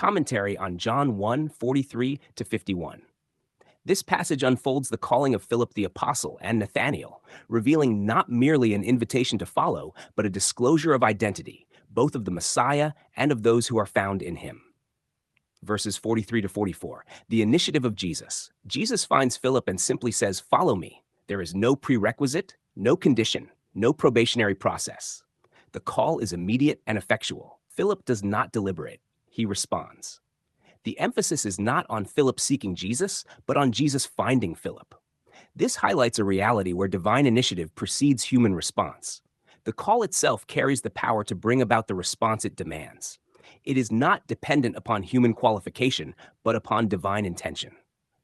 Commentary on John 1:43 to 51. This passage unfolds the calling of Philip the Apostle and Nathanael, revealing not merely an invitation to follow, but a disclosure of identity, both of the Messiah and of those who are found in him. Verses 43 to 44. The initiative of Jesus. Jesus finds Philip and simply says, "Follow me." There is no prerequisite, no condition, no probationary process. The call is immediate and effectual. Philip does not deliberate. He responds. The emphasis is not on Philip seeking Jesus, but on Jesus finding Philip. This highlights a reality where divine initiative precedes human response. The call itself carries the power to bring about the response it demands. It is not dependent upon human qualification, but upon divine intention.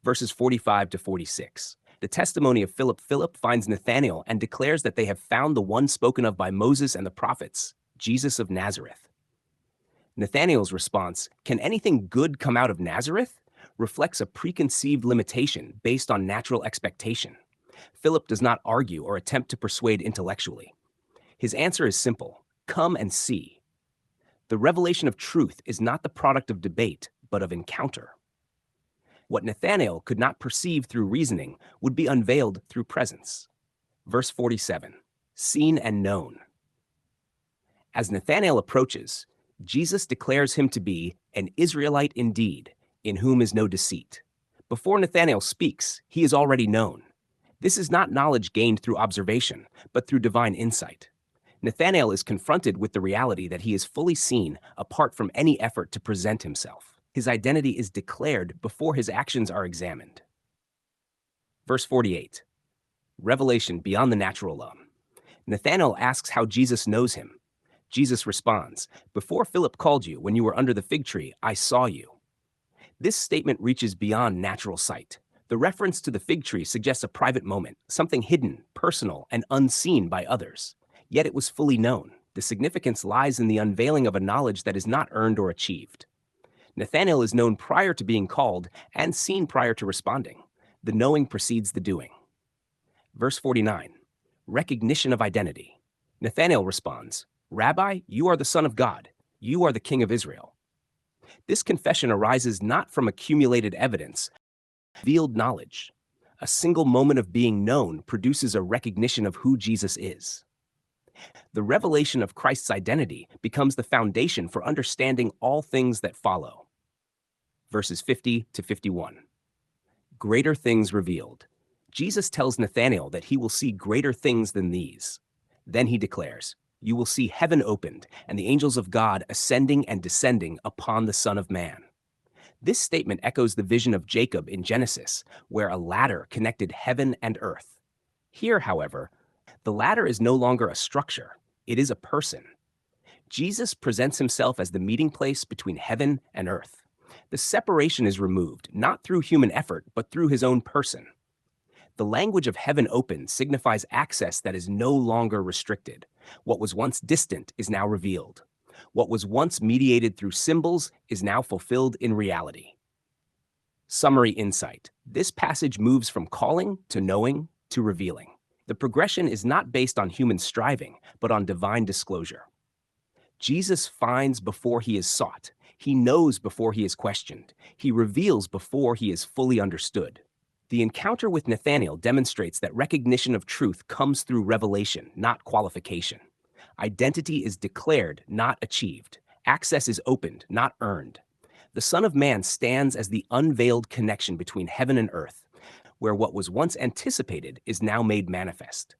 Verses 45 to 46. The testimony of Philip. Philip finds Nathanael and declares that they have found the one spoken of by Moses and the prophets, Jesus of Nazareth. Nathanael's response, "Can anything good come out of Nazareth?" reflects a preconceived limitation based on natural expectation. Philip does not argue or attempt to persuade intellectually. His answer is simple: come and see. The revelation of truth is not the product of debate, but of encounter. What Nathanael could not perceive through reasoning would be unveiled through presence. Verse 47, seen and known. As Nathanael approaches, Jesus declares him to be an Israelite indeed, in whom is no deceit. Before Nathanael speaks, he is already known. This is not knowledge gained through observation, but through divine insight. Nathanael is confronted with the reality that he is fully seen apart from any effort to present himself. His identity is declared before his actions are examined. Verse 48, revelation beyond the natural realm. Nathanael asks how Jesus knows him. Jesus responds, "Before Philip called you, when you were under the fig tree, I saw you." This statement reaches beyond natural sight. The reference to the fig tree suggests a private moment, something hidden, personal, and unseen by others. Yet it was fully known. The significance lies in the unveiling of a knowledge that is not earned or achieved. Nathanael is known prior to being called and seen prior to responding. The knowing precedes the doing. Verse 49, recognition of identity. Nathanael responds, "Rabbi, you are the Son of God. You are the King of Israel." This confession arises not from accumulated evidence, but revealed knowledge. A single moment of being known produces a recognition of who Jesus is. The revelation of Christ's identity becomes the foundation for understanding all things that follow. Verses 50 to 51. Greater things revealed. Jesus tells Nathanael that he will see greater things than these. Then he declares, "You will see heaven opened and the angels of God ascending and descending upon the Son of Man." This statement echoes the vision of Jacob in Genesis, where a ladder connected heaven and earth. Here, however, the ladder is no longer a structure, it is a person. Jesus presents himself as the meeting place between heaven and earth. The separation is removed, not through human effort, but through his own person. The language of heaven open signifies access that is no longer restricted. What was once distant is now revealed. What was once mediated through symbols is now fulfilled in reality. Summary insight. This passage moves from calling to knowing to revealing. The progression is not based on human striving, but on divine disclosure. Jesus finds before he is sought. He knows before he is questioned. He reveals before he is fully understood. The encounter with Nathanael demonstrates that recognition of truth comes through revelation, not qualification. Identity is declared, not achieved. Access is opened, not earned. The Son of Man stands as the unveiled connection between heaven and earth, where what was once anticipated is now made manifest.